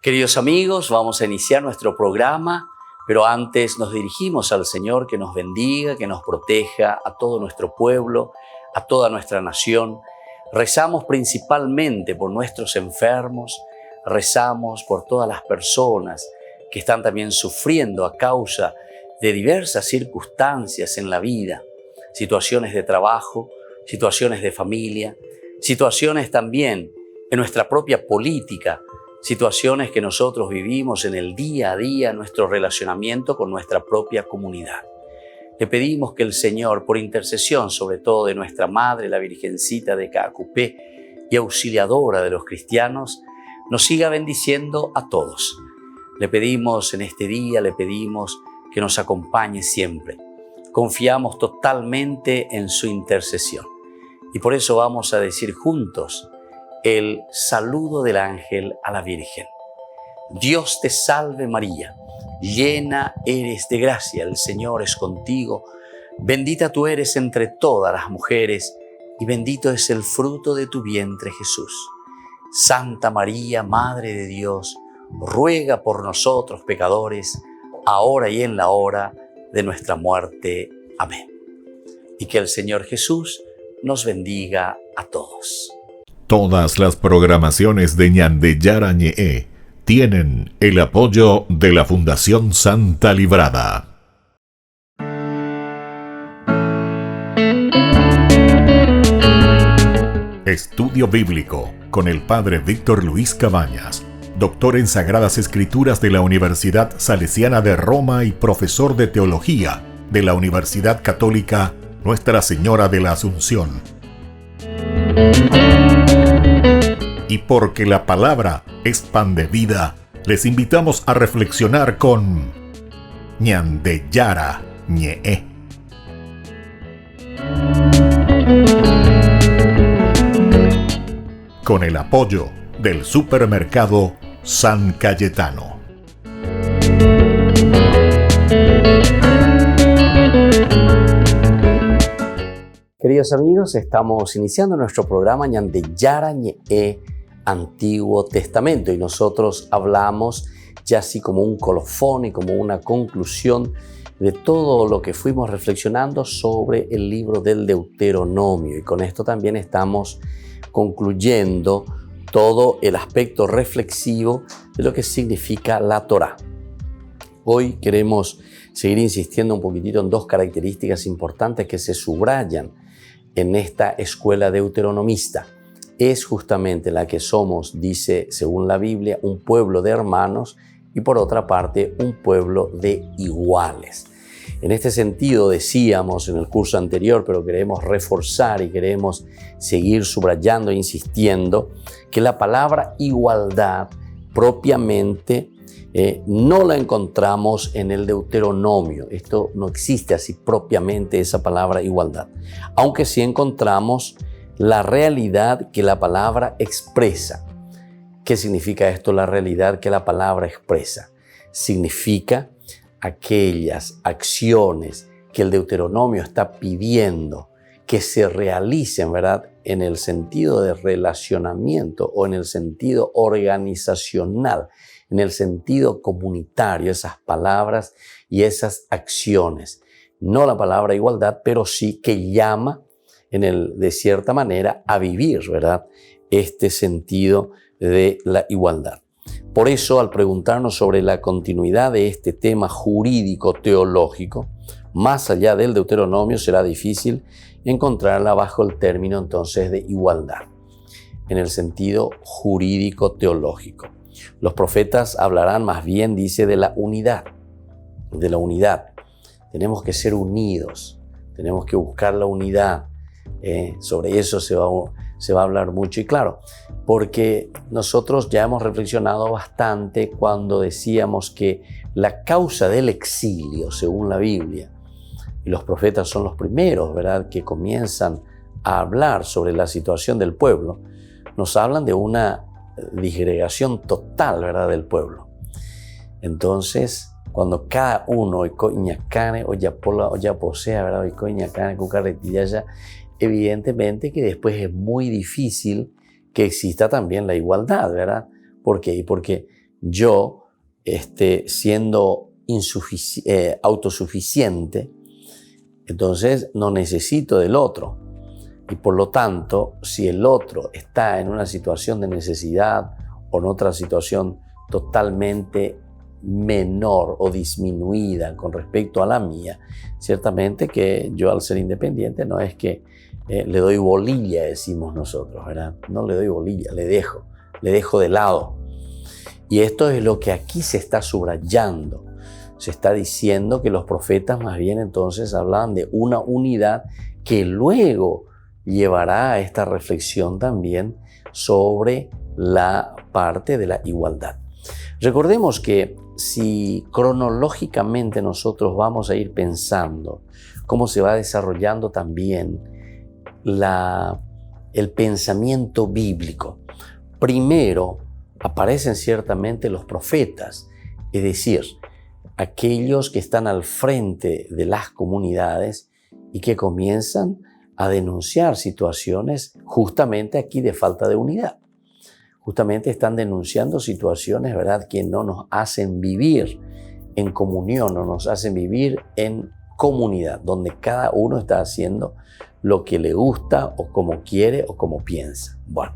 Queridos amigos, vamos a iniciar nuestro programa, pero antes nos dirigimos al Señor que nos bendiga, que nos proteja a todo nuestro pueblo, a toda nuestra nación. Rezamos principalmente por nuestros enfermos, rezamos por todas las personas que están también sufriendo a causa de diversas circunstancias en la vida, situaciones de trabajo, situaciones de familia, situaciones también en nuestra propia política, situaciones que nosotros vivimos en el día a día, nuestro relacionamiento con nuestra propia comunidad. Le pedimos que el Señor, por intercesión sobre todo de nuestra Madre, la Virgencita de Caacupé y auxiliadora de los cristianos, nos siga bendiciendo a todos. Le pedimos en este día, le pedimos que nos acompañe siempre. Confiamos totalmente en su intercesión. Y por eso vamos a decir juntos el saludo del ángel a la Virgen. Dios te salve María, llena eres de gracia, el Señor es contigo. Bendita tú eres entre todas las mujeres y bendito es el fruto de tu vientre Jesús. Santa María, Madre de Dios, ruega por nosotros pecadores, ahora y en la hora de nuestra muerte. Amén. Y que el Señor Jesús nos bendiga a todos. Todas las programaciones de Ñandeyara Ñe'e tienen el apoyo de la Fundación Santa Librada. Estudio Bíblico con el Padre Víctor Luis Cabañas, doctor en Sagradas Escrituras de la Universidad Salesiana de Roma y profesor de Teología de la Universidad Católica Nuestra Señora de la Asunción. Y porque la palabra es pan de vida, les invitamos a reflexionar con Ñandeyara Ñe'e. Con el apoyo del supermercado San Cayetano. Queridos amigos, estamos iniciando nuestro programa Ñandeyara Ñe'e, Antiguo Testamento, y nosotros hablamos ya así como un colofón y como una conclusión de todo lo que fuimos reflexionando sobre el libro del Deuteronomio, y con esto también estamos concluyendo todo el aspecto reflexivo de lo que significa la Torá. Hoy queremos seguir insistiendo un poquitito en dos características importantes que se subrayan en esta escuela deuteronomista. Es justamente la que somos, dice según la Biblia, un pueblo de hermanos y por otra parte un pueblo de iguales. En este sentido decíamos en el curso anterior, pero queremos reforzar y queremos seguir subrayando e insistiendo que la palabra igualdad propiamente no la encontramos en el Deuteronomio. Esto no existe así propiamente, esa palabra igualdad, aunque sí encontramos la realidad que la palabra expresa. ¿Qué significa esto, la realidad que la palabra expresa? Significa aquellas acciones que el Deuteronomio está pidiendo que se realicen, ¿verdad?, en el sentido de relacionamiento o en el sentido organizacional, en el sentido comunitario, esas palabras y esas acciones. No la palabra igualdad, pero sí que llama de cierta manera a vivir, ¿verdad?, este sentido de la igualdad. Por eso, al preguntarnos sobre la continuidad de este tema jurídico-teológico, más allá del Deuteronomio, será difícil encontrarla bajo el término entonces de igualdad, en el sentido jurídico-teológico. Los profetas hablarán más bien, dice, de la unidad, de la unidad. Tenemos que ser unidos, tenemos que buscar la unidad. Sobre eso se va a hablar mucho, y claro, porque nosotros ya hemos reflexionado bastante cuando decíamos que la causa del exilio, según la Biblia, y los profetas son los primeros, ¿verdad?, que comienzan a hablar sobre la situación del pueblo, nos hablan de una disgregación total, ¿verdad?, del pueblo. Entonces, cuando cada uno o ya posea, ¿verdad?, evidentemente que después es muy difícil que exista también la igualdad, ¿verdad? ¿Por qué? Porque yo siendo autosuficiente, entonces no necesito del otro. Y por lo tanto, si el otro está en una situación de necesidad o en otra situación totalmente menor o disminuida con respecto a la mía, ciertamente que yo, al ser independiente, no es que le doy bolilla, decimos nosotros, ¿verdad? No le doy bolilla, le dejo de lado. Y esto es lo que aquí se está subrayando. Se está diciendo que los profetas más bien entonces hablan de una unidad que luego llevará a esta reflexión también sobre la parte de la igualdad. Recordemos que si cronológicamente nosotros vamos a ir pensando cómo se va desarrollando también el pensamiento bíblico, primero aparecen ciertamente los profetas, es decir, aquellos que están al frente de las comunidades y que comienzan a denunciar situaciones justamente aquí de falta de unidad. Justamente están denunciando situaciones, ¿verdad?, que no nos hacen vivir en comunión, no nos hacen vivir en comunidad, donde cada uno está haciendo lo que le gusta o como quiere o como piensa. Bueno,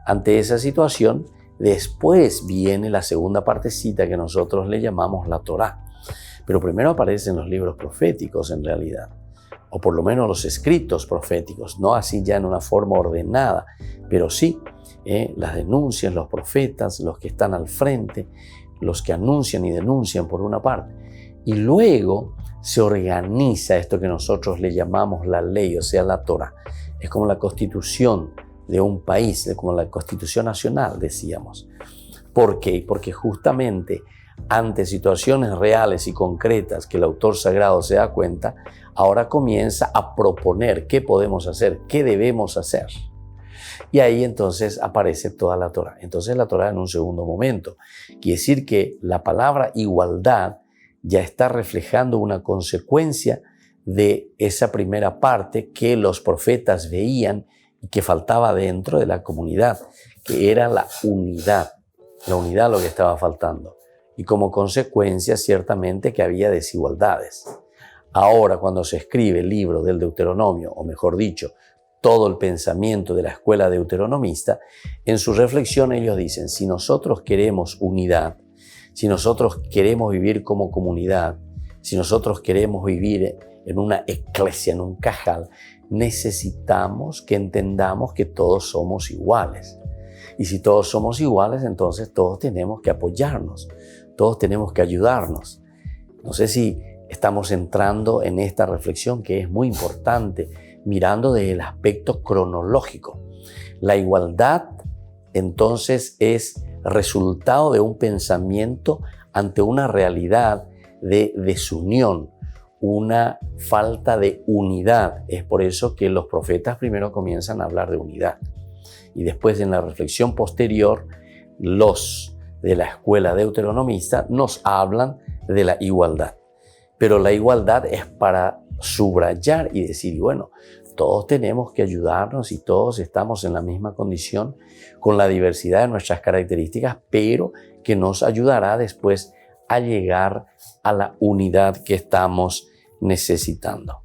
ante esa situación, después viene la segunda partecita que nosotros le llamamos la Torá. Pero primero aparecen los libros proféticos en realidad, o por lo menos los escritos proféticos, no así ya en una forma ordenada, pero sí las denuncias, los profetas, los que están al frente, los que anuncian y denuncian por una parte. Y luego se organiza esto que nosotros le llamamos la ley, o sea, la Torá. Es como la constitución de un país, como la Constitución Nacional, decíamos. ¿Por qué? Porque justamente ante situaciones reales y concretas que el autor sagrado se da cuenta, ahora comienza a proponer qué podemos hacer, qué debemos hacer. Y ahí entonces aparece toda la Torá. Entonces la Torá en un segundo momento. Quiere decir que la palabra igualdad ya está reflejando una consecuencia de esa primera parte que los profetas veían y que faltaba dentro de la comunidad, que era la unidad lo que estaba faltando. Y como consecuencia, ciertamente que había desigualdades. Ahora, cuando se escribe el libro del Deuteronomio, o mejor dicho, todo el pensamiento de la escuela deuteronomista, en su reflexión ellos dicen, si nosotros queremos unidad, si nosotros queremos vivir como comunidad, si nosotros queremos vivir en una eclesia, en un cajal, necesitamos que entendamos que todos somos iguales. Y si todos somos iguales, entonces todos tenemos que apoyarnos, todos tenemos que ayudarnos. No sé si estamos entrando en esta reflexión que es muy importante, mirando desde el aspecto cronológico. La igualdad, entonces, es resultado de un pensamiento ante una realidad de desunión, una falta de unidad. Es por eso que los profetas primero comienzan a hablar de unidad. Y después, en la reflexión posterior, los de la escuela deuteronomista nos hablan de la igualdad. Pero la igualdad es para subrayar y decir, bueno, todos tenemos que ayudarnos y todos estamos en la misma condición con la diversidad de nuestras características, pero que nos ayudará después a llegar a la unidad que estamos necesitando.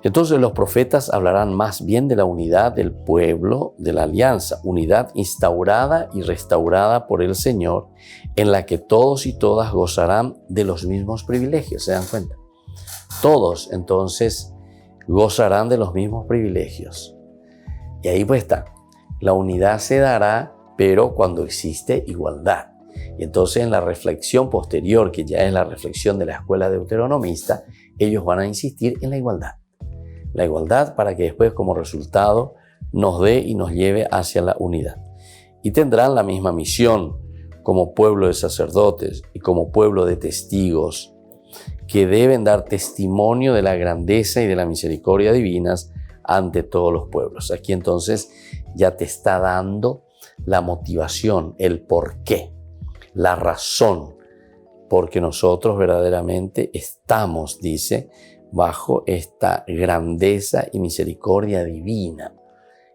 Entonces los profetas hablarán más bien de la unidad del pueblo, de la alianza, unidad instaurada y restaurada por el Señor, en la que todos y todas gozarán de los mismos privilegios. ¿Se dan cuenta? Todos entonces gozarán de los mismos privilegios. Y ahí pues está, la unidad se dará, pero cuando existe igualdad. Y entonces en la reflexión posterior, que ya es la reflexión de la escuela deuteronomista, ellos van a insistir en la igualdad. La igualdad para que después como resultado nos dé y nos lleve hacia la unidad. Y tendrán la misma misión como pueblo de sacerdotes y como pueblo de testigos que deben dar testimonio de la grandeza y de la misericordia divinas ante todos los pueblos. Aquí entonces ya te está dando la motivación, el porqué, la razón, porque nosotros verdaderamente estamos, dice, bajo esta grandeza y misericordia divina.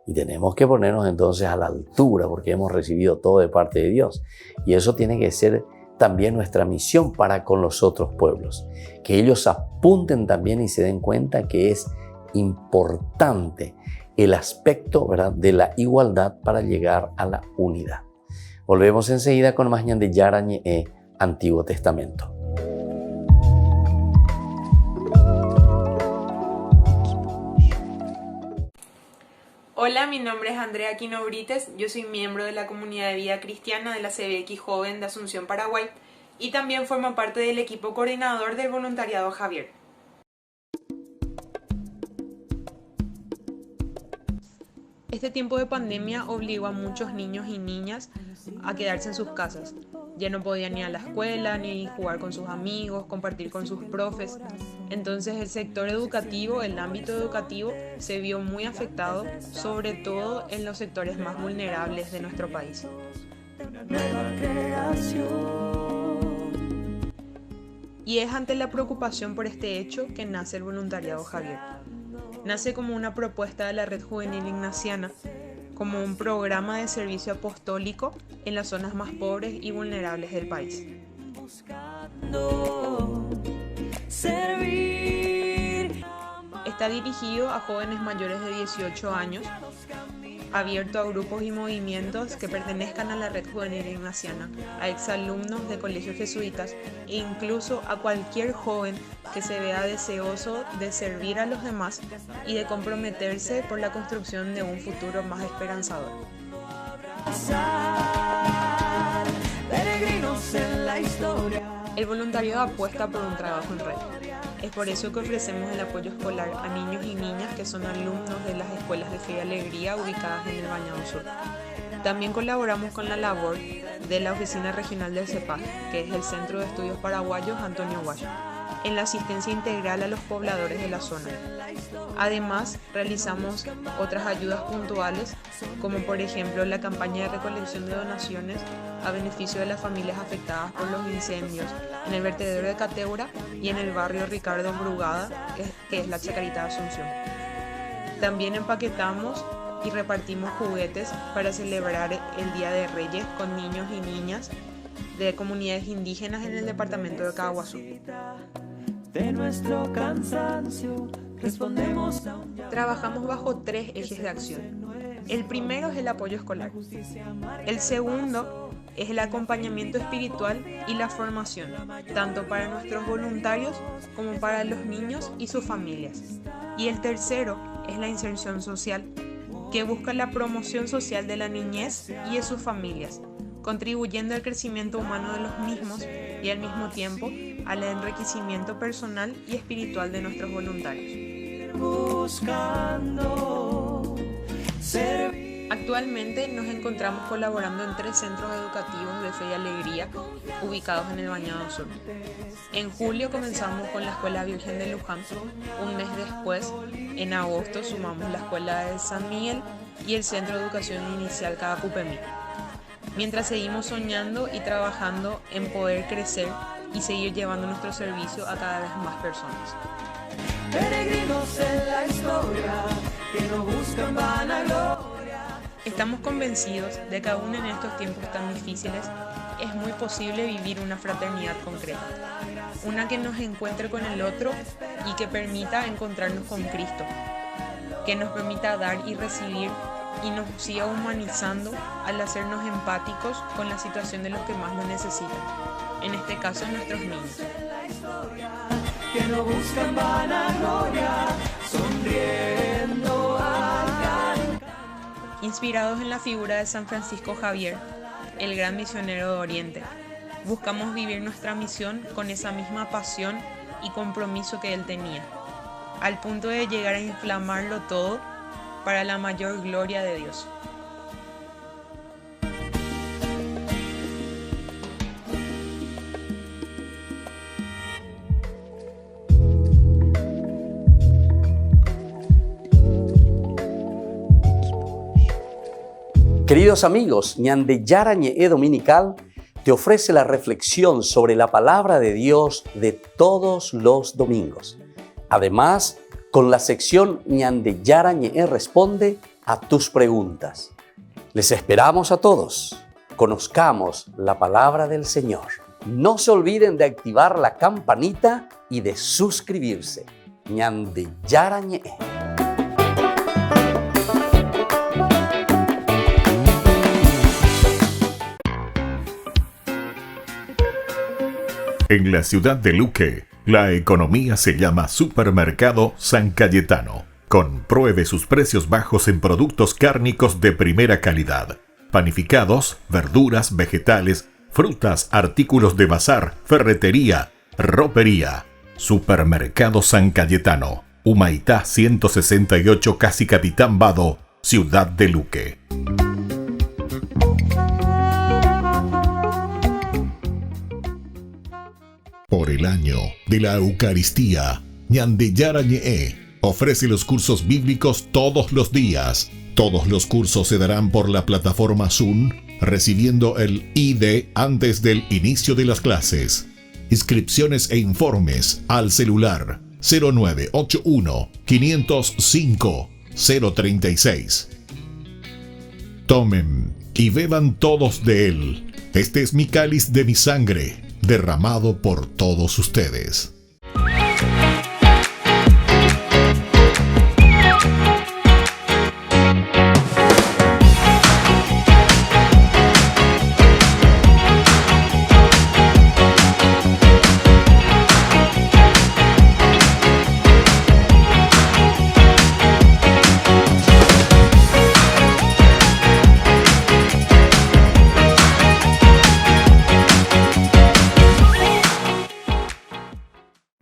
Y tenemos que ponernos entonces a la altura porque hemos recibido todo de parte de Dios. Y eso tiene que ser también nuestra misión para con los otros pueblos. Que ellos apunten también y se den cuenta que es importante el aspecto, ¿verdad?, de la igualdad para llegar a la unidad. Volvemos enseguida con más Ñan de Yara Ñe'e, Antiguo Testamento. Hola, mi nombre es Andrea Aquino Brites, yo soy miembro de la comunidad de vida cristiana de la CBX Joven de Asunción, Paraguay, y también formo parte del equipo coordinador del voluntariado Javier. Este tiempo de pandemia obligó a muchos niños y niñas a quedarse en sus casas. Ya no podían ir a la escuela, ni jugar con sus amigos, compartir con sus profes. Entonces el sector educativo, el ámbito educativo, se vio muy afectado, sobre todo en los sectores más vulnerables de nuestro país. Y es ante la preocupación por este hecho que nace el voluntariado Javier. Nace como una propuesta de la Red Juvenil Ignaciana, como un programa de servicio apostólico en las zonas más pobres y vulnerables del país. Está dirigido a jóvenes mayores de 18 años, abierto a grupos y movimientos que pertenezcan a la Red Juvenil Ignaciana, a exalumnos de colegios jesuitas e incluso a cualquier joven que se vea deseoso de servir a los demás y de comprometerse por la construcción de un futuro más esperanzador. El voluntariado apuesta por un trabajo en red. Es por eso que ofrecemos el apoyo escolar a niños y niñas que son alumnos de las escuelas de Fe y Alegría ubicadas en el Bañado Sur. También colaboramos con la labor de la Oficina Regional del CEPAG, que es el Centro de Estudios Paraguayos Antonio Guayo, en la asistencia integral a los pobladores de la zona. Además, realizamos otras ayudas puntuales, como por ejemplo la campaña de recolección de donaciones a beneficio de las familias afectadas por los incendios en el vertedero de Cateura y en el barrio Ricardo Brugada, que es la Chacarita de Asunción. También empaquetamos y repartimos juguetes para celebrar el Día de Reyes con niños y niñas de comunidades indígenas en el departamento de Caguazú. De nuestro cansancio respondemos a un... Trabajamos bajo 3 ejes de acción. El primero es el apoyo escolar. El segundo es el acompañamiento espiritual y la formación, tanto para nuestros voluntarios como para los niños y sus familias. Y el tercero es la inserción social, que busca la promoción social de la niñez y de sus familias, contribuyendo al crecimiento humano de los mismos y al mismo tiempo al enriquecimiento personal y espiritual de nuestros voluntarios. Actualmente nos encontramos colaborando en 3 centros educativos de Fe y Alegría ubicados en el Bañado Sur. En julio comenzamos con la Escuela Virgen de Luján. Un mes después, en agosto, sumamos la Escuela de San Miguel y el Centro de Educación Inicial Cadacupemí. Mientras seguimos soñando y trabajando en poder crecer y seguir llevando nuestro servicio a cada vez más personas. Peregrinos en la historia, que no buscan vanagloria. Estamos convencidos de que aún en estos tiempos tan difíciles es muy posible vivir una fraternidad concreta, una que nos encuentre con el otro y que permita encontrarnos con Cristo, que nos permita dar y recibir y nos siga humanizando al hacernos empáticos con la situación de los que más lo necesitan, en este caso nuestros niños. Que no buscan vanagloria, sonriendo al cantar. Inspirados en la figura de San Francisco Javier, el gran misionero de Oriente, buscamos vivir nuestra misión con esa misma pasión y compromiso que él tenía, al punto de llegar a inflamarlo todo para la mayor gloria de Dios. Queridos amigos, Ñan de Yara Ñe'e Dominical te ofrece la reflexión sobre la palabra de Dios de todos los domingos. Además, con la sección Ñan de Yara Ñe'e Responde, a tus preguntas. Les esperamos a todos. Conozcamos la palabra del Señor. No se olviden de activar la campanita y de suscribirse. Ñande Yarañe. En la ciudad de Luque, la economía se llama Supermercado San Cayetano. Compruebe sus precios bajos en productos cárnicos de primera calidad. Panificados, verduras, vegetales, frutas, artículos de bazar, ferretería, ropería. Supermercado San Cayetano, Humaitá 168, Casi Capitán Vado, ciudad de Luque. Por el año de la Eucaristía, Ñande Yarañe ofrece los cursos bíblicos todos los días. Todos los cursos se darán por la plataforma Zoom, recibiendo el ID antes del inicio de las clases. Inscripciones e informes al celular 0981 505 036. Tomen y beban todos de él. Este es mi cáliz de mi sangre, derramado por todos ustedes.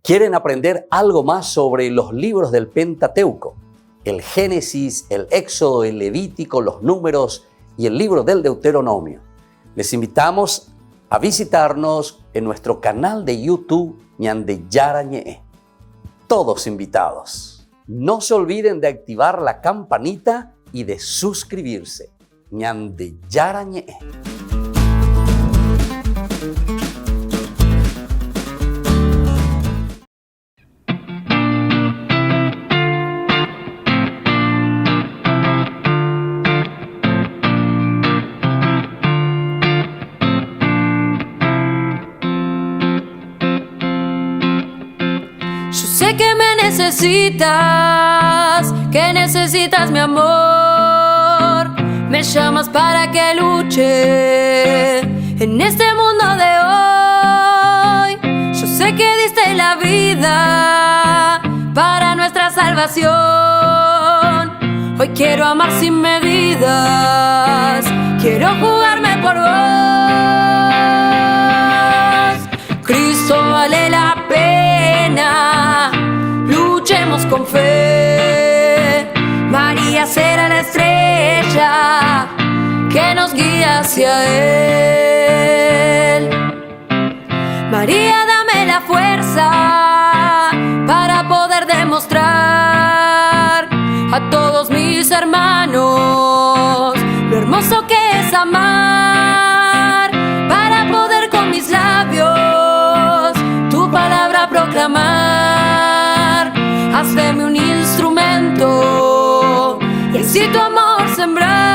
¿Quieren aprender algo más sobre los libros del Pentateuco? El Génesis, el Éxodo, el Levítico, los Números y el libro del Deuteronomio. Les invitamos a visitarnos en nuestro canal de YouTube Ñande Yarañe. Todos invitados. No se olviden de activar la campanita y de suscribirse. Ñande Yarañe. Sé que me necesitas, que necesitas mi amor. Me llamas para que luche en este mundo de hoy. Yo sé que diste la vida para nuestra salvación. Hoy quiero amar sin medidas, quiero jugarme por vos. Cristo vale la pena, luchemos con fe. María será la estrella que nos guía hacia Él. María, dame la fuerza para poder demostrar a todos mis hermanos lo hermoso que es amar, para poder con mis labios tu palabra proclamar. Hazme un instrumento y así tu amor sembrar.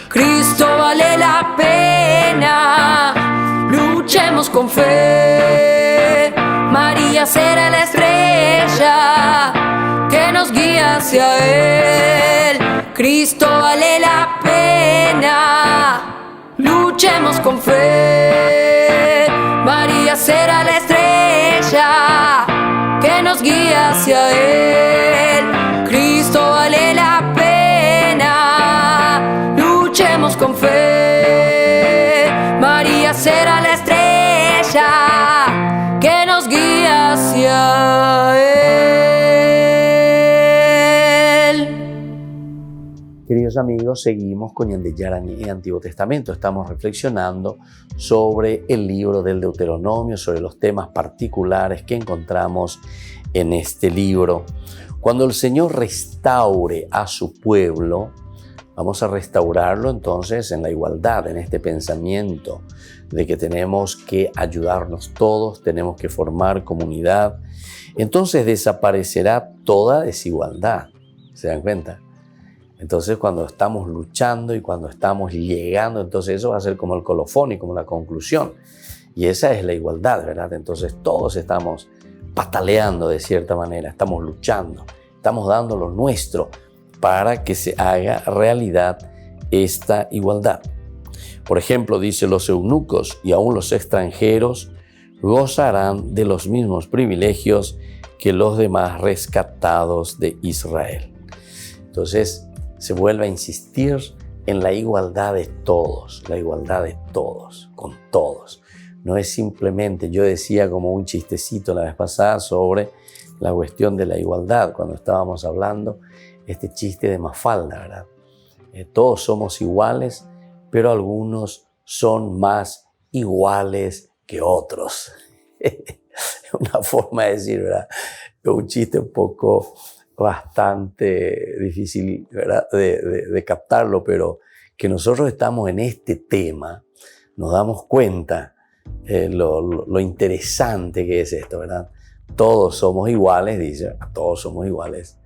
Cristo vale la pena, luchemos con fe. María será la estrella que nos guía hacia Él. Cristo vale la pena, luchemos con fe. María será la estrella que nos guía hacia Él. Cristo vale la pena, luchemos con fe. María será la estrella que nos guía hacia Él. Queridos amigos, seguimos con Ñande Yarañe Antiguo Testamento. Estamos reflexionando sobre el libro del Deuteronomio, sobre los temas particulares que encontramos en este libro. Cuando el Señor restaure a su pueblo, vamos a restaurarlo entonces en la igualdad, en este pensamiento de que tenemos que ayudarnos todos, tenemos que formar comunidad. Entonces desaparecerá toda desigualdad. ¿Se dan cuenta? Entonces cuando estamos luchando y cuando estamos llegando, entonces eso va a ser como el colofón y como la conclusión. Y esa es la igualdad, ¿verdad? Entonces todos estamos pataleando de cierta manera, estamos luchando, estamos dando lo nuestro para que se haga realidad esta igualdad. Por ejemplo, dice, los eunucos y aún los extranjeros gozarán de los mismos privilegios que los demás rescatados de Israel. Entonces, se vuelve a insistir en la igualdad de todos, con todos. No es simplemente, yo decía como un chistecito la vez pasada sobre la cuestión de la igualdad, cuando estábamos hablando, este chiste de Mafalda, ¿verdad? Todos somos iguales, pero algunos son más iguales que otros. Una forma de decir, ¿verdad? Es un chiste un poco bastante difícil, ¿verdad? de captarlo, pero que nosotros estamos en este tema, nos damos cuenta lo interesante que es esto, ¿verdad? Todos somos iguales, dice, todos somos iguales,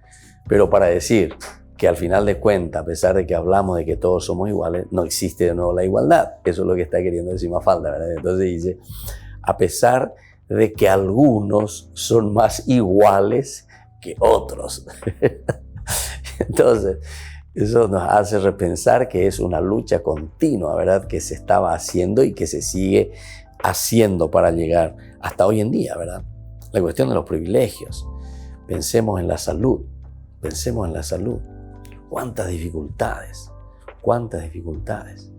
pero para decir que al final de cuentas, a pesar de que hablamos de que todos somos iguales, no existe de nuevo la igualdad. Eso es lo que está queriendo decir Mafalda, ¿verdad? Entonces dice, a pesar de que algunos son más iguales que otros. Entonces, eso nos hace repensar que es una lucha continua, ¿verdad? Que se estaba haciendo y que se sigue haciendo para llegar hasta hoy en día, ¿verdad? La cuestión de los privilegios. Pensemos en la salud. Pensemos en la salud. ¿Cuántas dificultades? ¿Cuántas dificultades?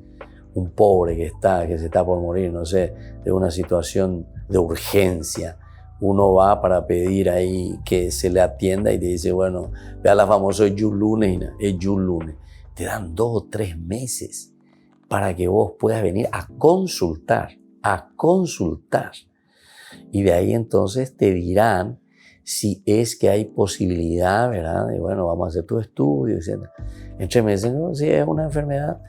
Un pobre que se está por morir, no sé, de una situación de urgencia. Uno va para pedir ahí que se le atienda y te dice, bueno, vea la famosa lunes. Te dan 2 o 3 meses para que vos puedas venir a consultar. Y de ahí entonces te dirán si es que hay posibilidad, ¿verdad? De, bueno, vamos a hacer tu estudio, etc. En 3 meses, ¿no? Si es una enfermedad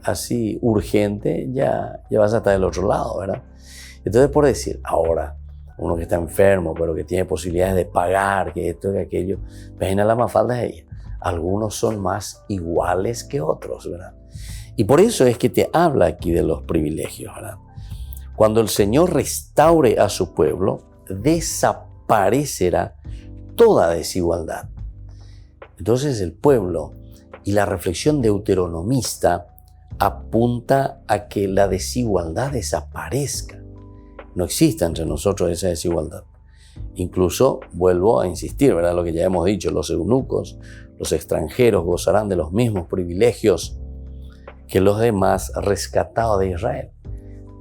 así urgente, ya vas a estar del otro lado, ¿verdad? Entonces, por decir, ahora, uno que está enfermo, pero que tiene posibilidades de pagar, que esto, que aquello, imagina la Mafalda de ella. Algunos son más iguales que otros, ¿verdad? Y por eso es que te habla aquí de los privilegios, ¿verdad? Cuando el Señor restaure a su pueblo, desaparecerá toda desigualdad. Entonces el pueblo y la reflexión deuteronomista apunta a que la desigualdad desaparezca. No exista entre nosotros esa desigualdad. Incluso, vuelvo a insistir, ¿verdad? Lo que ya hemos dicho, los eunucos, los extranjeros gozarán de los mismos privilegios que los demás rescatados de Israel.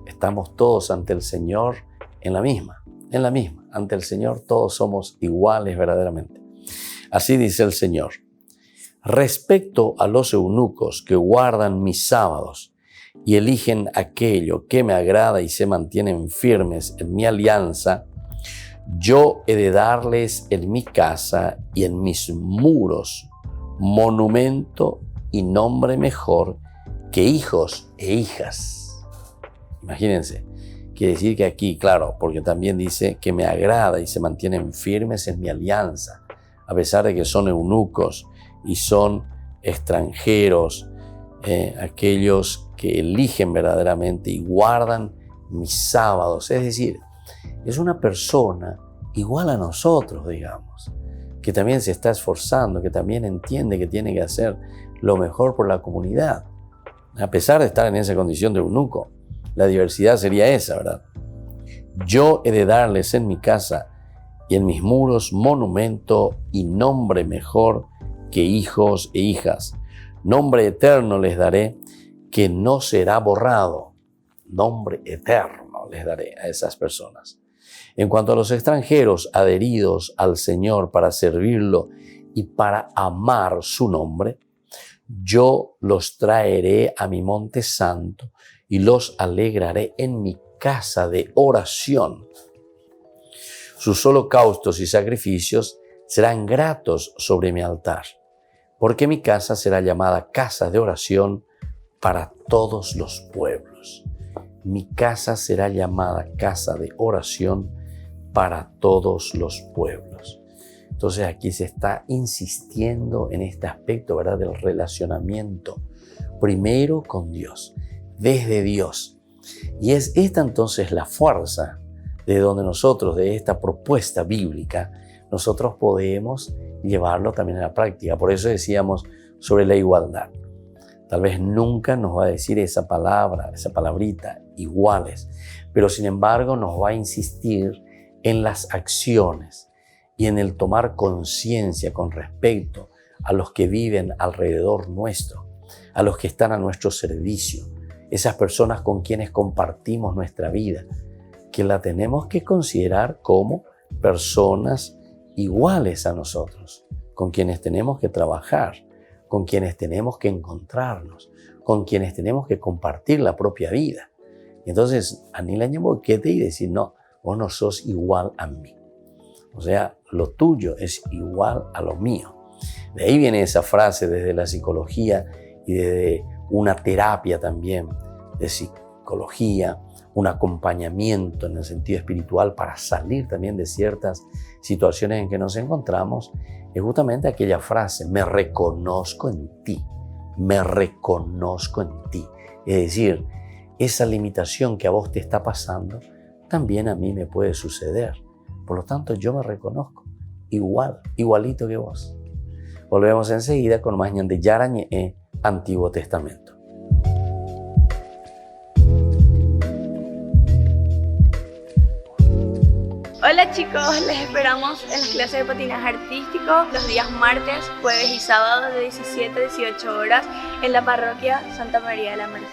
Estamos todos ante el Señor en la misma. Ante el Señor todos somos iguales verdaderamente. Así dice el Señor. Respecto a los eunucos que guardan mis sábados y eligen aquello que me agrada y se mantienen firmes en mi alianza, yo he de darles en mi casa y en mis muros monumento y nombre mejor que hijos e hijas. Imagínense, quiere decir que aquí, claro, porque también dice que me agrada y se mantienen firmes en mi alianza, a pesar de que son eunucos y son extranjeros, aquellos que eligen verdaderamente y guardan mis sábados. Es decir, es una persona igual a nosotros, digamos, que también se está esforzando, que también entiende que tiene que hacer lo mejor por la comunidad, a pesar de estar en esa condición de eunuco. La diversidad sería esa, ¿verdad? Yo he de darles en mi casa y en mis muros monumento y nombre mejor que hijos e hijas. Nombre eterno les daré que no será borrado. Nombre eterno les daré a esas personas. En cuanto a los extranjeros adheridos al Señor para servirlo y para amar su nombre, yo los traeré a mi monte santo y los alegraré en mi casa de oración. Sus holocaustos y sacrificios serán gratos sobre mi altar, porque mi casa será llamada casa de oración para todos los pueblos. Mi casa será llamada casa de oración para todos los pueblos. Entonces aquí se está insistiendo en este aspecto, ¿verdad?, del relacionamiento primero con Dios, desde Dios. Y es esta entonces la fuerza de donde nosotros, de esta propuesta bíblica, nosotros podemos llevarlo también a la práctica. Por eso decíamos sobre la igualdad. Tal vez nunca nos va a decir esa palabra, esa palabrita, iguales, pero sin embargo nos va a insistir en las acciones y en el tomar conciencia con respecto a los que viven alrededor nuestro, a los que están a nuestro servicio, esas personas con quienes compartimos nuestra vida, que la tenemos que considerar como personas iguales a nosotros, con quienes tenemos que trabajar, con quienes tenemos que encontrarnos, con quienes tenemos que compartir la propia vida. Entonces, anilañamo quete y decir, no, vos no sos igual a mí. O sea, lo tuyo es igual a lo mío. De ahí viene esa frase desde la psicología y desde una terapia también de psicología, un acompañamiento en el sentido espiritual para salir también de ciertas situaciones en que nos encontramos, es justamente aquella frase, me reconozco en ti, me reconozco en ti. Es decir, esa limitación que a vos te está pasando, también a mí me puede suceder. Por lo tanto, yo me reconozco igualito que vos. Volvemos enseguida con más de Yara Ñe'e, Antiguo Testamento. Hola chicos, les esperamos en las clases de patinaje artístico los días martes, jueves y sábados de 17 a 18 horas en la parroquia Santa María de la Merced.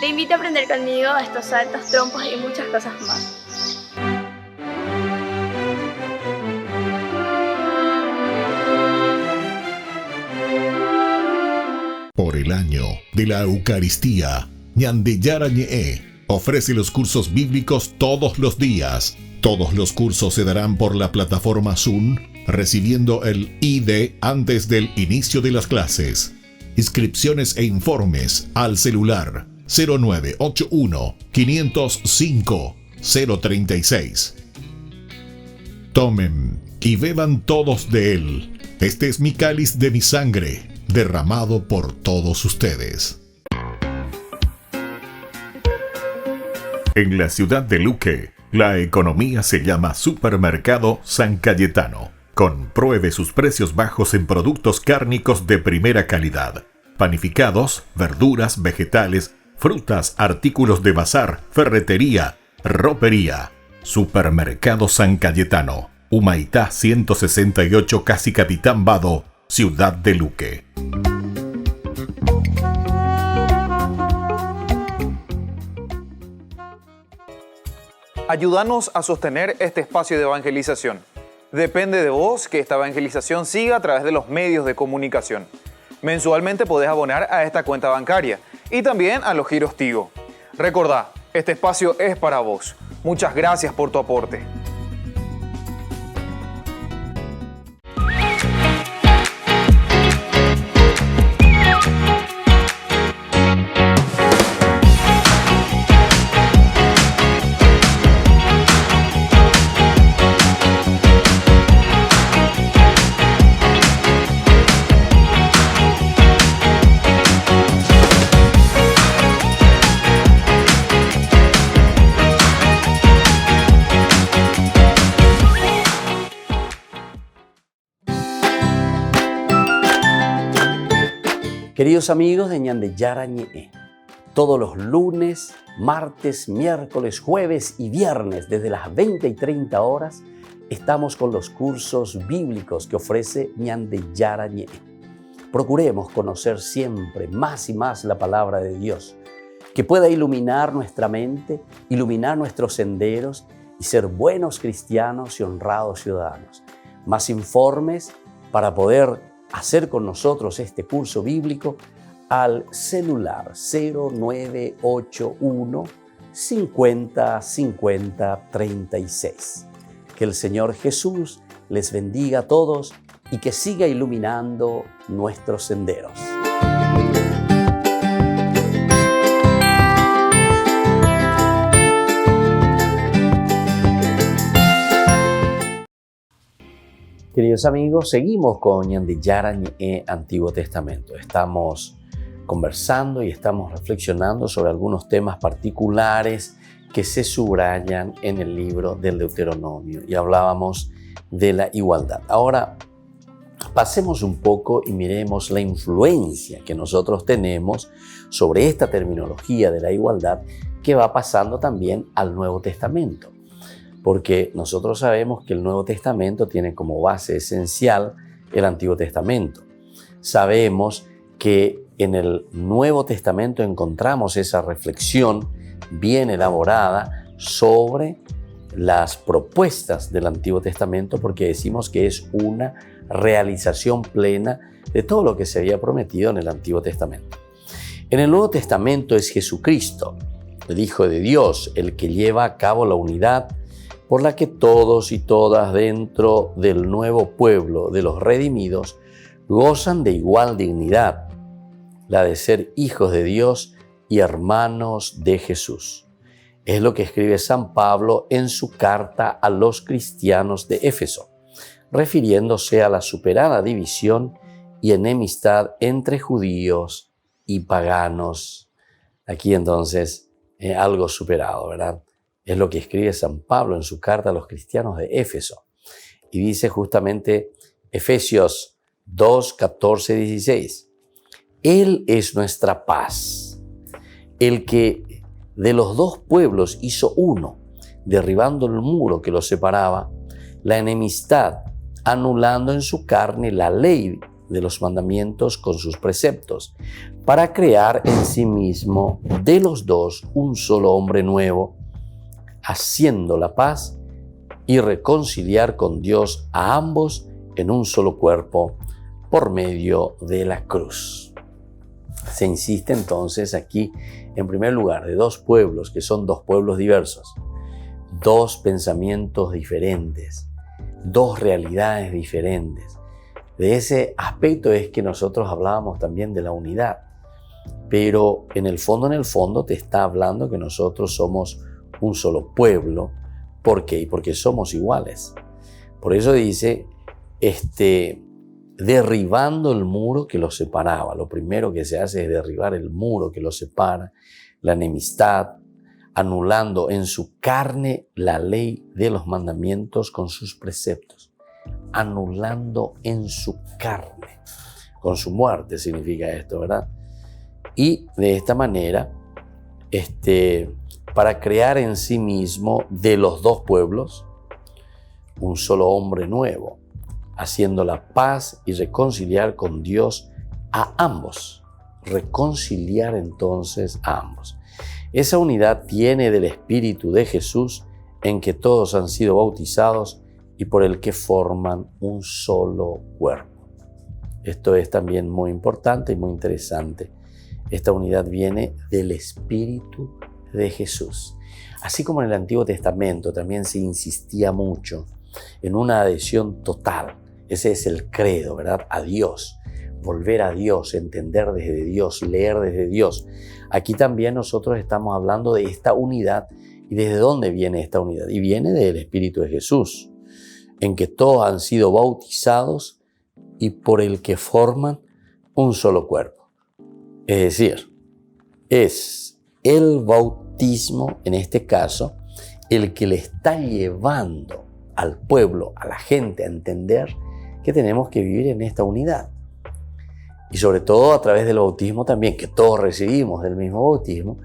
Te invito a aprender conmigo estos saltos, trompos y muchas cosas más. Por el año de la Eucaristía, Ñande Yara Ñe'e ofrece los cursos bíblicos todos los días. Todos los cursos se darán por la plataforma Zoom, recibiendo el ID antes del inicio de las clases. Inscripciones e informes al celular 0981 505 036. Tomen y beban todos de él. Este es mi cáliz de mi sangre, derramado por todos ustedes. En la ciudad de Luque, la economía se llama Supermercado San Cayetano. Compruebe sus precios bajos en productos cárnicos de primera calidad. Panificados, verduras, vegetales, frutas, artículos de bazar, ferretería, ropería. Supermercado San Cayetano. Humaitá 168, Casi Capitán Vado, Ciudad de Luque. Ayúdanos a sostener este espacio de evangelización. Depende de vos que esta evangelización siga a través de los medios de comunicación. Mensualmente podés abonar a esta cuenta bancaria y también a los giros Tigo. Recordá, este espacio es para vos. Muchas gracias por tu aporte. Queridos amigos de Ñande Yara Ñe'e, todos los lunes, martes, miércoles, jueves y viernes desde las 20 y 30 horas estamos con los cursos bíblicos que ofrece Ñande Yara Ñe'e. Procuremos conocer siempre más y más la palabra de Dios, que pueda iluminar nuestra mente, iluminar nuestros senderos y ser buenos cristianos y honrados ciudadanos. Más informes para poder hacer con nosotros este curso bíblico al celular 0981 50 50 36. Que el Señor Jesús les bendiga a todos y que siga iluminando nuestros senderos. Queridos amigos, seguimos con Ñandillara Ñe'e Antiguo Testamento. Estamos conversando y estamos reflexionando sobre algunos temas particulares que se subrayan en el libro del Deuteronomio y hablábamos de la igualdad. Ahora, pasemos un poco y miremos la influencia que nosotros tenemos sobre esta terminología de la igualdad que va pasando también al Nuevo Testamento. Porque nosotros sabemos que el Nuevo Testamento tiene como base esencial el Antiguo Testamento. Sabemos que en el Nuevo Testamento encontramos esa reflexión bien elaborada sobre las propuestas del Antiguo Testamento, porque decimos que es una realización plena de todo lo que se había prometido en el Antiguo Testamento. En el Nuevo Testamento es Jesucristo, el Hijo de Dios, el que lleva a cabo la unidad por la que todos y todas dentro del nuevo pueblo de los redimidos gozan de igual dignidad, la de ser hijos de Dios y hermanos de Jesús. Es lo que escribe San Pablo en su carta a los cristianos de Éfeso, refiriéndose a la superada división y enemistad entre judíos y paganos. Aquí entonces algo superado, ¿verdad? Es lo que escribe San Pablo en su carta a los cristianos de Éfeso. Y dice justamente Efesios 2, 14, 16. Él es nuestra paz, el que de los dos pueblos hizo uno, derribando el muro que los separaba, la enemistad, anulando en su carne la ley de los mandamientos con sus preceptos, para crear en sí mismo de los dos un solo hombre nuevo, haciendo la paz y reconciliar con Dios a ambos en un solo cuerpo por medio de la cruz. Se insiste entonces aquí, en primer lugar, de dos pueblos que son dos pueblos diversos, dos pensamientos diferentes, dos realidades diferentes. De ese aspecto es que nosotros hablábamos también de la unidad, pero en el fondo te está hablando que nosotros somos un solo pueblo. ¿Por qué? Porque somos iguales. Por eso dice, derribando el muro que los separaba. Lo primero que se hace es derribar el muro que los separa, la enemistad, anulando en su carne la ley de los mandamientos con sus preceptos. Anulando en su carne. Con su muerte significa esto, ¿verdad? Y de esta manera, para crear en sí mismo de los dos pueblos un solo hombre nuevo, haciendo la paz y reconciliar con Dios a ambos. Reconciliar entonces a ambos. Esa unidad viene del Espíritu de Jesús, en que todos han sido bautizados y por el que forman un solo cuerpo. Esto es también muy importante y muy interesante. Esta unidad viene del Espíritu de Jesús. Así como en el Antiguo Testamento también se insistía mucho en una adhesión total. Ese es el credo, ¿verdad? A Dios, volver a Dios, entender desde Dios, leer desde Dios. Aquí también nosotros estamos hablando de esta unidad. ¿Y desde dónde viene esta unidad? Y viene del Espíritu de Jesús, en que todos han sido bautizados y por el que forman un solo cuerpo. Es decir, es el bautismo, en este caso, el que le está llevando al pueblo, a la gente, a entender que tenemos que vivir en esta unidad. Y sobre todo a través del bautismo también, que todos recibimos del mismo bautismo,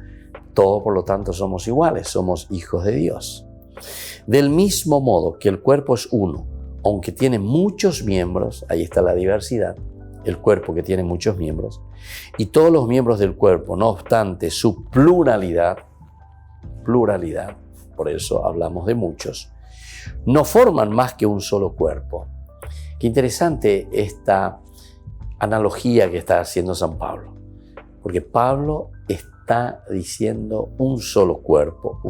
todos por lo tanto somos iguales, somos hijos de Dios. Del mismo modo que el cuerpo es uno, aunque tiene muchos miembros, ahí está la diversidad, el cuerpo que tiene muchos miembros, y todos los miembros del cuerpo, no obstante su pluralidad, por eso hablamos de muchos, no forman más que un solo cuerpo. Qué interesante esta analogía que está haciendo San Pablo, porque Pablo está diciendo un solo cuerpo,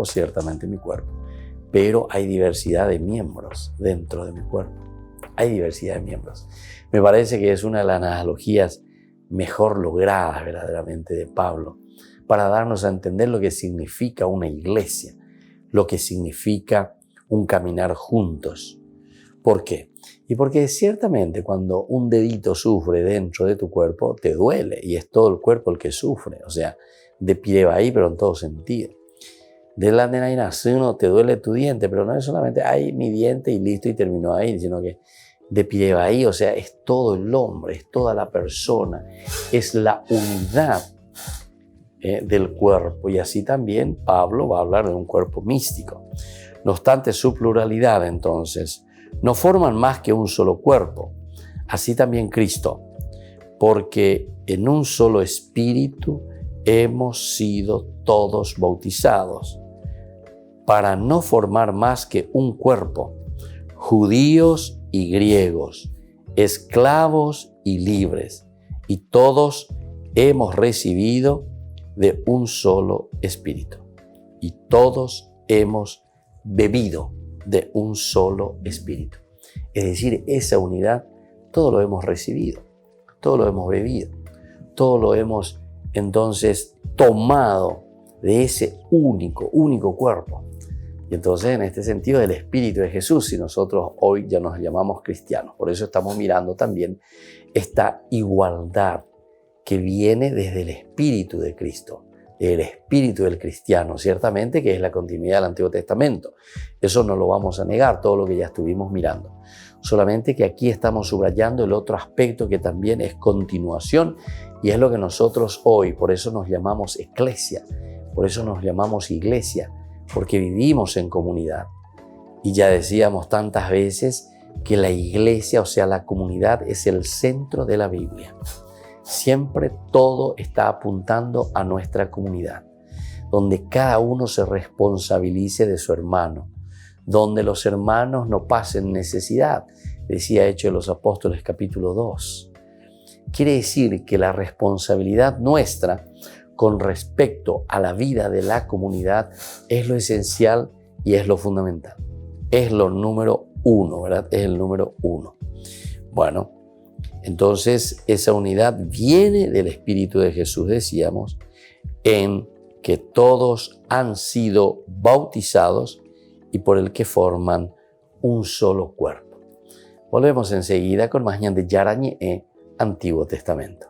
ciertamente mi cuerpo, pero hay diversidad de miembros dentro de mi cuerpo, hay diversidad de miembros. Me parece que es una de las analogías mejor logradas verdaderamente de Pablo, para darnos a entender lo que significa una iglesia, lo que significa un caminar juntos. ¿Por qué? Y porque ciertamente cuando un dedito sufre dentro de tu cuerpo, te duele y es todo el cuerpo el que sufre. O sea, de pie va ahí, pero en todo sentido. De la uno te duele tu diente, pero no es solamente, ay, mi diente y listo y terminó ahí, sino que de pie va ahí, o sea, es todo el hombre, es toda la persona, es la unidad del cuerpo. Y así también Pablo va a hablar de un cuerpo místico. No obstante, su pluralidad, entonces, no forman más que un solo cuerpo. Así también Cristo, porque en un solo espíritu hemos sido todos bautizados, para no formar más que un cuerpo, judíos y griegos, esclavos y libres, y todos hemos recibido de un solo espíritu, y todos hemos bebido de un solo espíritu. Es decir, esa unidad, todo lo hemos recibido, todo lo hemos bebido, todo lo hemos entonces tomado de ese único cuerpo. Y entonces en este sentido el Espíritu de Jesús, si nosotros hoy ya nos llamamos cristianos, por eso estamos mirando también esta igualdad que viene desde el Espíritu de Cristo, el Espíritu del cristiano, ciertamente que es la continuidad del Antiguo Testamento. Eso no lo vamos a negar, todo lo que ya estuvimos mirando. Solamente que aquí estamos subrayando el otro aspecto que también es continuación y es lo que nosotros hoy, por eso nos llamamos eclesia, por eso nos llamamos iglesia, porque vivimos en comunidad. Y ya decíamos tantas veces que la iglesia, o sea, la comunidad, es el centro de la Biblia. Siempre todo está apuntando a nuestra comunidad, donde cada uno se responsabilice de su hermano, donde los hermanos no pasen necesidad, decía Hechos de los Apóstoles capítulo 2. Quiere decir que la responsabilidad nuestra con respecto a la vida de la comunidad es lo esencial y es lo fundamental. Es lo número uno, ¿verdad? Es el número uno. Bueno, entonces esa unidad viene del Espíritu de Jesús, decíamos, en que todos han sido bautizados y por el que forman un solo cuerpo. Volvemos enseguida con más de Yara Ñe'e, Antiguo Testamento.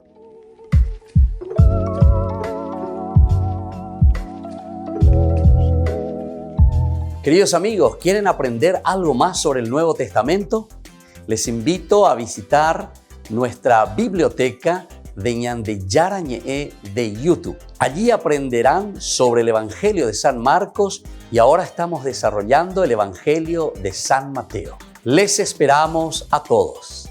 Queridos amigos, ¿quieren aprender algo más sobre el Nuevo Testamento? Les invito a visitar nuestra biblioteca de Ñande Yara Ñe'e de YouTube. Allí aprenderán sobre el Evangelio de San Marcos y ahora estamos desarrollando el Evangelio de San Mateo. Les esperamos a todos.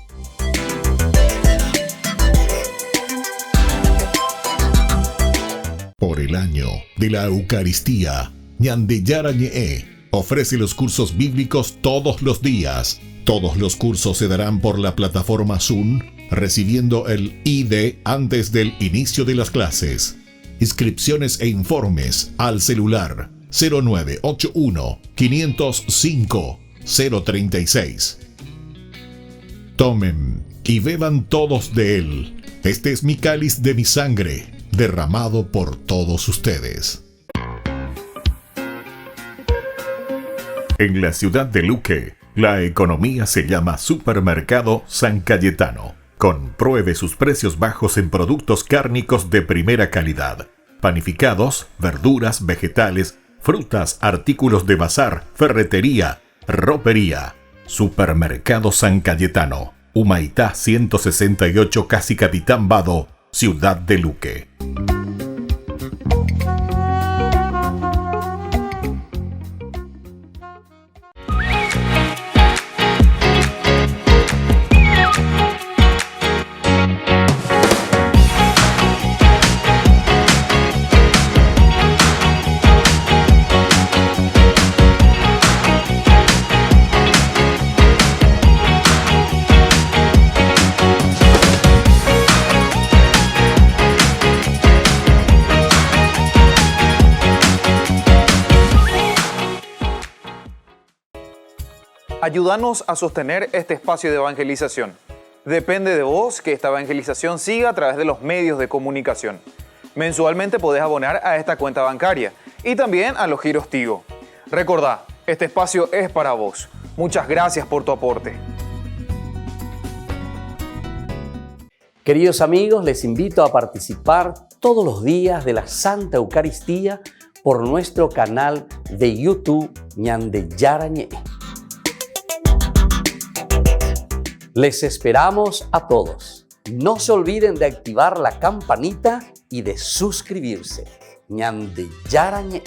Por el año de la Eucaristía, Ñande Yara Ñe'e ofrece los cursos bíblicos todos los días. Todos los cursos se darán por la plataforma Zoom, recibiendo el ID antes del inicio de las clases. Inscripciones e informes al celular 0981 505 036. Tomen y beban todos de él. Este es mi cáliz de mi sangre, derramado por todos ustedes. En la ciudad de Luque, la economía se llama Supermercado San Cayetano. Compruebe sus precios bajos en productos cárnicos de primera calidad. Panificados, verduras, vegetales, frutas, artículos de bazar, ferretería, ropería. Supermercado San Cayetano. Humaitá 168, Casi Capitán Vado, ciudad de Luque. Ayúdanos a sostener este espacio de evangelización. Depende de vos que esta evangelización siga a través de los medios de comunicación. Mensualmente podés abonar a esta cuenta bancaria y también a los giros Tigo. Recordá, este espacio es para vos. Muchas gracias por tu aporte. Queridos amigos, les invito a participar todos los días de la Santa Eucaristía por nuestro canal de YouTube Ñande Yara Ñe'e. Les esperamos a todos. No se olviden de activar la campanita y de suscribirse. Ñande Yara Ñe'e.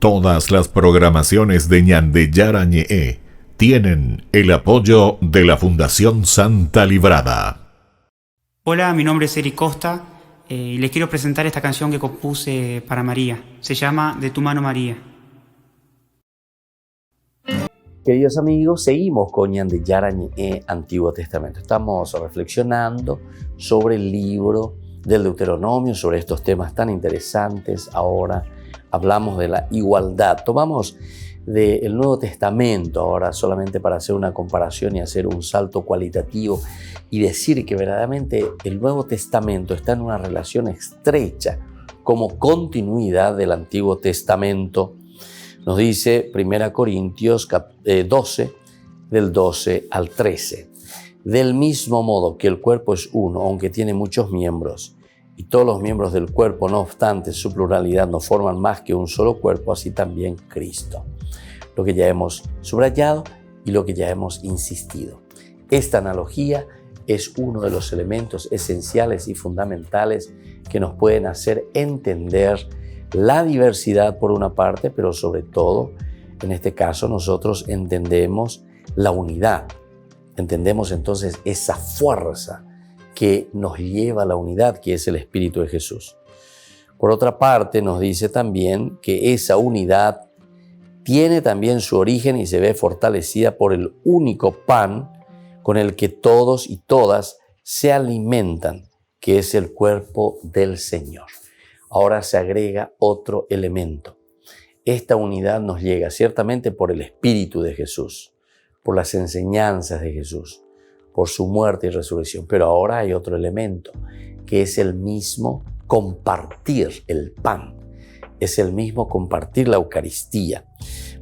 Todas las programaciones de Ñande Yara Ñe'e tienen el apoyo de la Fundación Santa Librada. Hola, mi nombre es Eric Costa y les quiero presentar esta canción que compuse para María. Se llama De tu mano María. Queridos amigos, seguimos con Ñande Yara Ñe'e, Antiguo Testamento. Estamos reflexionando sobre el libro del Deuteronomio, sobre estos temas tan interesantes. Ahora hablamos de la igualdad. Tomamos del Nuevo Testamento ahora solamente para hacer una comparación y hacer un salto cualitativo y decir que verdaderamente el Nuevo Testamento está en una relación estrecha como continuidad del Antiguo Testamento. Nos dice 1 Corintios 12, del 12 al 13. Del mismo modo que el cuerpo es uno, aunque tiene muchos miembros, y todos los miembros del cuerpo, no obstante su pluralidad, no forman más que un solo cuerpo, así también Cristo. Lo que ya hemos subrayado y lo que ya hemos insistido. Esta analogía es uno de los elementos esenciales y fundamentales que nos pueden hacer entender la diversidad por una parte, pero sobre todo, en este caso, nosotros entendemos la unidad. Entendemos entonces esa fuerza que nos lleva a la unidad, que es el Espíritu de Jesús. Por otra parte, nos dice también que esa unidad tiene también su origen y se ve fortalecida por el único pan con el que todos y todas se alimentan, que es el cuerpo del Señor. Ahora se agrega otro elemento. Esta unidad nos llega ciertamente por el Espíritu de Jesús, por las enseñanzas de Jesús, por su muerte y resurrección. Pero ahora hay otro elemento, que es el mismo compartir el pan. Es el mismo compartir la Eucaristía.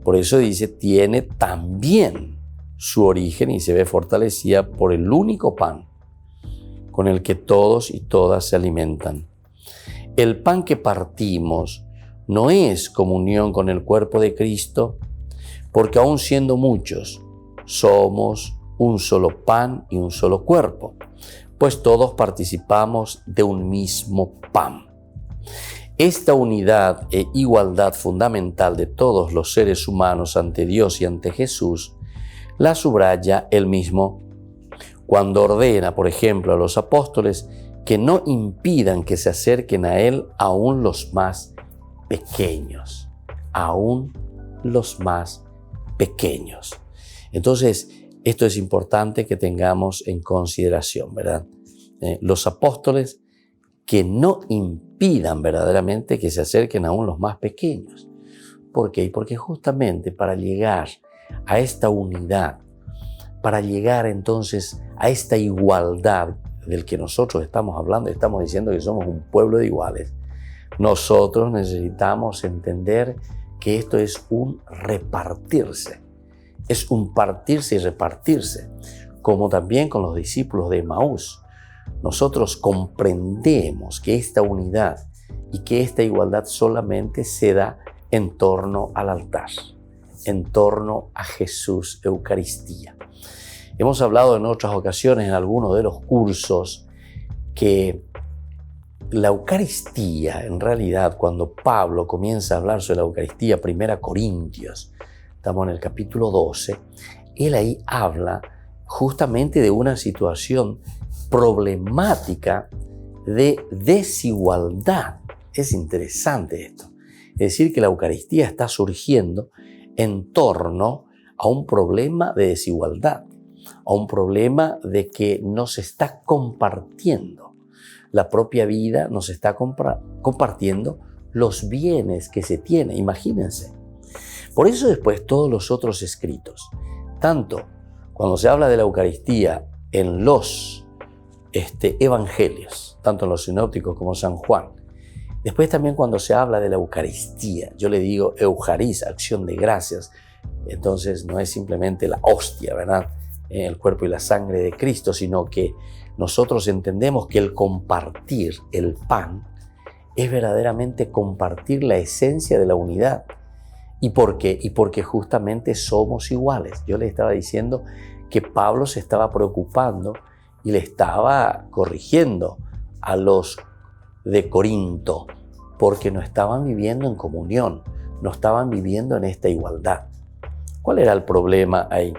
Por eso dice, tiene también su origen y se ve fortalecida por el único pan con el que todos y todas se alimentan. El pan que partimos no es comunión con el cuerpo de Cristo, porque aun siendo muchos, somos un solo pan y un solo cuerpo, pues todos participamos de un mismo pan. Esta unidad e igualdad fundamental de todos los seres humanos ante Dios y ante Jesús la subraya él mismo cuando ordena, por ejemplo, a los apóstoles que no impidan que se acerquen a él aún los más pequeños, aún los más pequeños. Entonces, esto es importante que tengamos en consideración, ¿verdad? Los apóstoles que no impidan verdaderamente que se acerquen aún los más pequeños. ¿Por qué? Porque justamente para llegar a esta unidad, para llegar entonces a esta igualdad del que nosotros estamos hablando, estamos diciendo que somos un pueblo de iguales, nosotros necesitamos entender que esto es un repartirse. Es un partirse y repartirse, como también con los discípulos de Emaús. Nosotros comprendemos que esta unidad y que esta igualdad solamente se da en torno al altar, en torno a Jesús Eucaristía. Hemos hablado en otras ocasiones, en algunos de los cursos, que la Eucaristía, en realidad, cuando Pablo comienza a hablar sobre la Eucaristía, 1 Corintios, estamos en el capítulo 12, él ahí habla justamente de una situación problemática de desigualdad. Es interesante esto. Es decir, que la Eucaristía está surgiendo en torno a un problema de desigualdad, a un problema de que no se está compartiendo la propia vida, no se está compartiendo los bienes que se tiene. Imagínense. Por eso después todos los otros escritos, tanto cuando se habla de la Eucaristía en los evangelios, tanto en los sinópticos como San Juan, Después también cuando se habla de la Eucaristía, yo le digo Eucharis, acción de gracias. Entonces no es simplemente la hostia, ¿verdad? El cuerpo y la sangre de Cristo, sino que nosotros entendemos que el compartir el pan es verdaderamente compartir la esencia de la unidad. ¿Y por qué? Y porque justamente somos iguales. Yo le estaba diciendo que Pablo se estaba preocupando y le estaba corrigiendo a los de Corinto, porque no estaban viviendo en comunión, no estaban viviendo en esta igualdad. ¿Cuál era el problema ahí?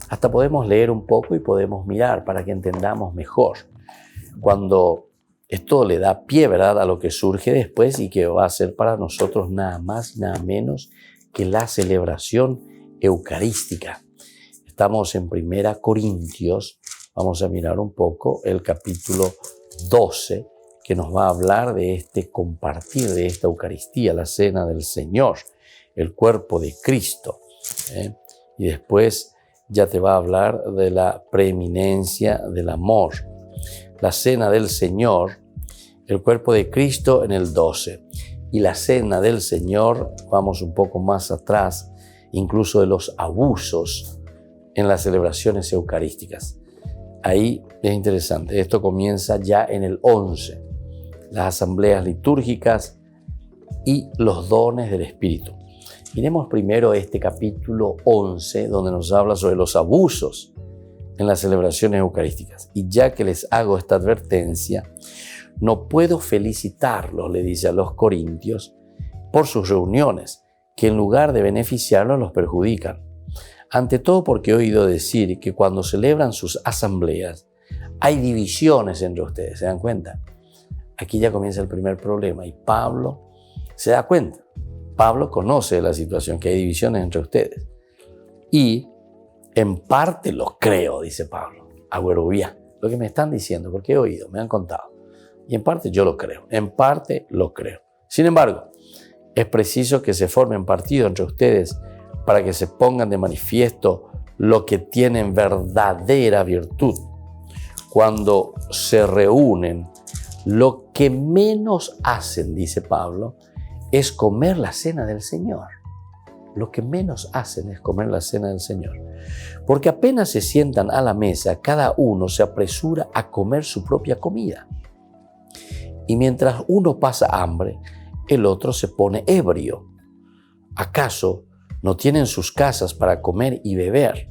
Hasta podemos leer un poco y podemos mirar para que entendamos mejor. Cuando esto le da pie, ¿verdad?, a lo que surge después y que va a ser para nosotros nada más, nada menos que la celebración eucarística. Estamos en 1 Corintios, vamos a mirar un poco el capítulo 12, que nos va a hablar de este compartir, de esta Eucaristía, la cena del Señor, el cuerpo de Cristo. Y después ya te va a hablar de la preeminencia del amor. La cena del Señor, el cuerpo de Cristo en el 12. Y la cena del Señor, vamos un poco más atrás, incluso de los abusos en las celebraciones eucarísticas. Ahí es interesante, esto comienza ya en el 11. Las asambleas litúrgicas y los dones del Espíritu. Miremos primero este capítulo 11, donde nos habla sobre los abusos en las celebraciones eucarísticas. Y ya que les hago esta advertencia, no puedo felicitarlos, le dice a los corintios, por sus reuniones, que en lugar de beneficiarlos los perjudican. Ante todo porque he oído decir que cuando celebran sus asambleas hay divisiones entre ustedes, ¿se dan cuenta? Aquí ya comienza el primer problema y Pablo se da cuenta. Pablo conoce la situación, que hay divisiones entre ustedes. Y en parte lo creo, dice Pablo. Agüerubía, lo que me están diciendo, porque he oído, me han contado. Y en parte yo lo creo, en parte lo creo. Sin embargo, es preciso que se formen partidos entre ustedes para que se pongan de manifiesto lo que tienen verdadera virtud. Cuando se reúnen, lo que menos hacen, dice Pablo, es comer la cena del Señor. Lo que menos hacen es comer la cena del Señor. Porque apenas se sientan a la mesa, cada uno se apresura a comer su propia comida. Y mientras uno pasa hambre, el otro se pone ebrio. ¿Acaso no tienen sus casas para comer y beber?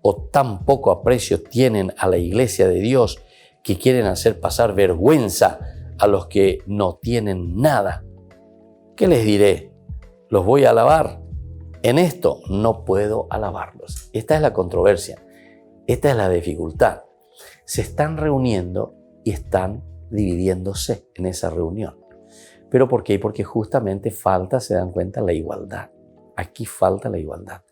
¿O tan poco aprecio tienen a la iglesia de Dios que quieren hacer pasar vergüenza a los que no tienen nada? ¿Qué les diré? ¿Los voy a alabar? En esto no puedo alabarlos. Esta es la controversia. Esta es la dificultad. Se están reuniendo y están dividiéndose en esa reunión. ¿Pero por qué? Porque justamente falta, se dan cuenta, la igualdad. Aquí falta la igualdad.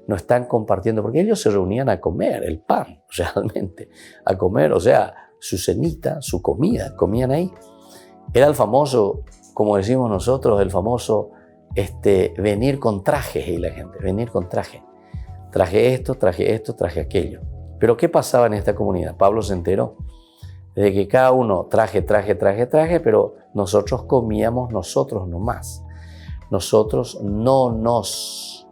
No están compartiendo, porque ellos se reunían a comer el pan, realmente, a comer, o sea, su cenita, su comida, comían ahí. Era el famoso, como decimos nosotros, el famoso venir con trajes, y la gente, venir con traje. Traje esto, traje aquello. Pero ¿qué pasaba en esta comunidad? Pablo se enteró de que cada uno traje, pero nosotros comíamos nosotros nomás. Nosotros no nos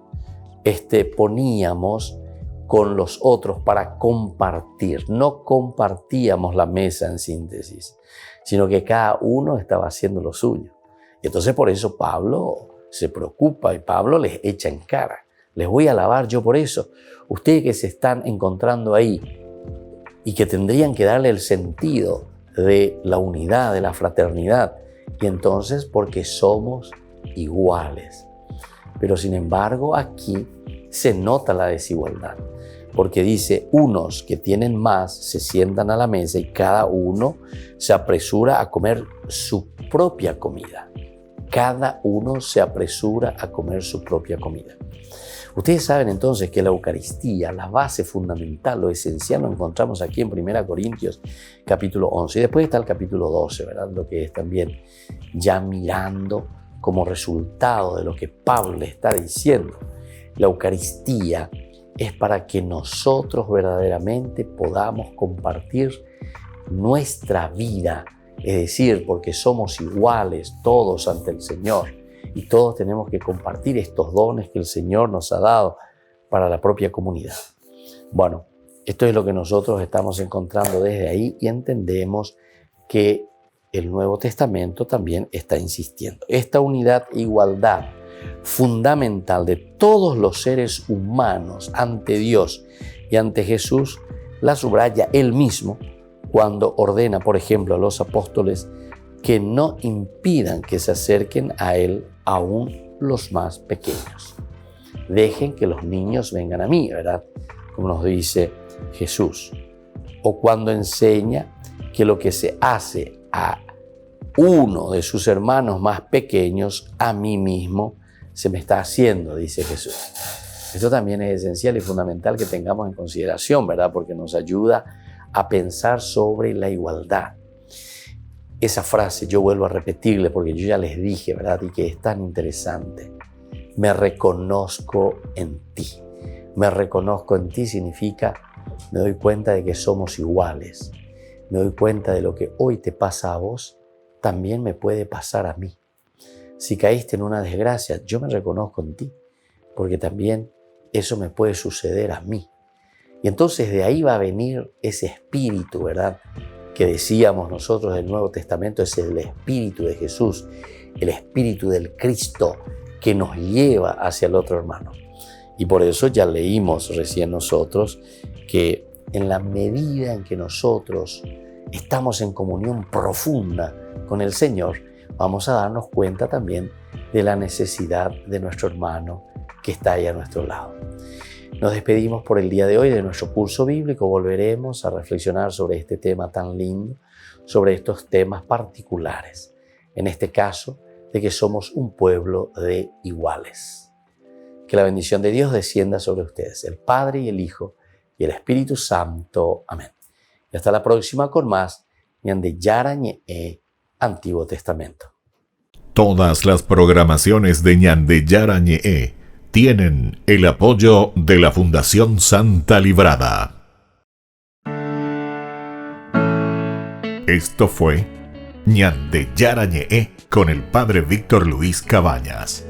poníamos con los otros para compartir. No compartíamos la mesa en síntesis, sino que cada uno estaba haciendo lo suyo. Y entonces por eso Pablo se preocupa y Pablo les echa en cara. Les voy a alabar yo por eso. Ustedes que se están encontrando ahí y que tendrían que darle el sentido de la unidad, de la fraternidad. Y entonces porque somos iguales. Pero sin embargo aquí se nota la desigualdad. Porque dice, unos que tienen más se sientan a la mesa y cada uno se apresura a comer su propia comida. Cada uno se apresura a comer su propia comida. Ustedes saben entonces que la Eucaristía, la base fundamental, lo esencial, lo encontramos aquí en 1 Corintios capítulo 11. Y después está el capítulo 12, ¿verdad? Lo que es también ya mirando como resultado de lo que Pablo le está diciendo. La Eucaristía es para que nosotros verdaderamente podamos compartir nuestra vida Es decir, porque somos iguales todos ante el Señor y todos tenemos que compartir estos dones que el Señor nos ha dado para la propia comunidad. Bueno, esto es lo que nosotros estamos encontrando desde ahí y entendemos que el Nuevo Testamento también está insistiendo. Esta unidad e igualdad fundamental de todos los seres humanos ante Dios y ante Jesús la subraya Él mismo cuando ordena, por ejemplo, a los apóstoles que no impidan que se acerquen a Él aún los más pequeños. Dejen que los niños vengan a mí, ¿verdad? Como nos dice Jesús. O cuando enseña que lo que se hace a uno de sus hermanos más pequeños, a mí mismo se me está haciendo, dice Jesús. Esto también es esencial y fundamental que tengamos en consideración, ¿verdad? Porque nos ayuda a pensar sobre la igualdad. Esa frase yo vuelvo a repetirle porque yo ya les dije, ¿verdad? Y que es tan interesante. Me reconozco en ti. Me reconozco en ti significa me doy cuenta de que somos iguales. Me doy cuenta de lo que hoy te pasa a vos, también me puede pasar a mí. Si caíste en una desgracia, yo me reconozco en ti, porque también eso me puede suceder a mí. Y entonces de ahí va a venir ese espíritu, ¿verdad? Que decíamos nosotros del Nuevo Testamento, es el espíritu de Jesús, el espíritu del Cristo que nos lleva hacia el otro hermano. Y por eso ya leímos recién nosotros que en la medida en que nosotros estamos en comunión profunda con el Señor, vamos a darnos cuenta también de la necesidad de nuestro hermano que está ahí a nuestro lado. Nos despedimos por el día de hoy de nuestro curso bíblico. Volveremos a reflexionar sobre este tema tan lindo, sobre estos temas particulares. En este caso, de que somos un pueblo de iguales. Que la bendición de Dios descienda sobre ustedes, el Padre y el Hijo y el Espíritu Santo. Amén. Y hasta la próxima con más Ñande Yara Ñe'e, Antiguo Testamento. Todas las programaciones de Ñande Yara Ñe'e tienen el apoyo de la Fundación Santa Librada. Esto fue Ñande Yara Ñe'e con el Padre Víctor Luis Cabañas.